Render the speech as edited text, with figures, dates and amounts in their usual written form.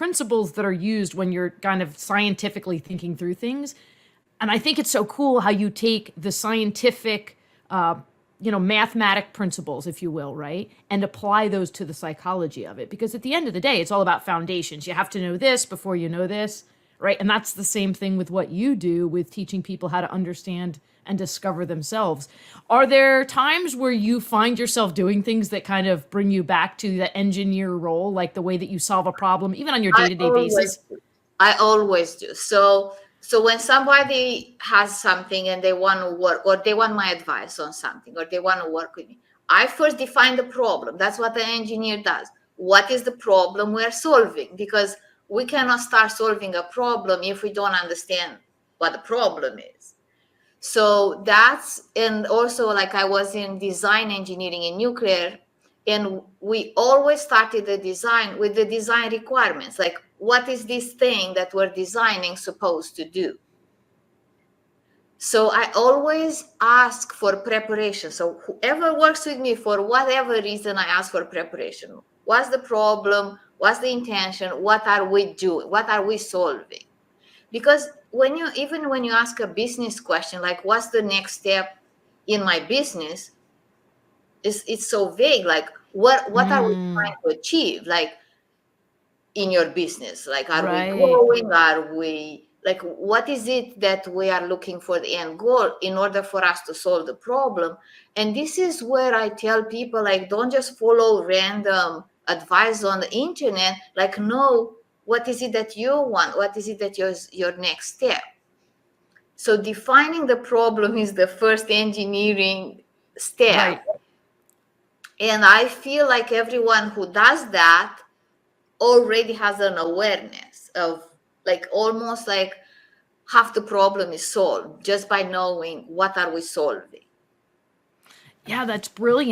principles that are used when you're kind of scientifically thinking through things. And I think it's so cool how you take the scientific, mathematic principles, if you will, right? And apply those to the psychology of it. Because at the end of the day, it's all about foundations. You have to know this before you know this, right? And that's the same thing with what you do with teaching people how to understand and discover themselves. Are there times where you find yourself doing things that kind of bring you back to the engineer role, like the way that you solve a problem, even on your day-to-day basis? I always do. So when somebody has something and they want to work, or they want my advice on something, or they want to work with me, I first define the problem. That's what an engineer does. What is the problem we're solving? Because we cannot start solving a problem if we don't understand what the problem is. So that's, and also like I was in design engineering in nuclear, and we always started the design with the design requirements. Like, what is this thing that we're designing supposed to do? So I always ask for preparation. So whoever works with me, for whatever reason, I ask for preparation. What's the problem? What's the intention? What are we doing? What are we solving? Because when you ask a business question, like what's the next step in my business, it's so vague. Like what are we trying to achieve? Like in your business, like are we growing? Are we like, what is it that we are looking for the end goal in order for us to solve the problem? And this is where I tell people, like, don't just follow random advice on the internet. Like, no, what is it that you want? What is it that your next step? So defining the problem is the first engineering step. Right. And I feel like everyone who does that already has an awareness of, like, almost like half the problem is solved just by knowing what are we solving. Yeah, that's brilliant.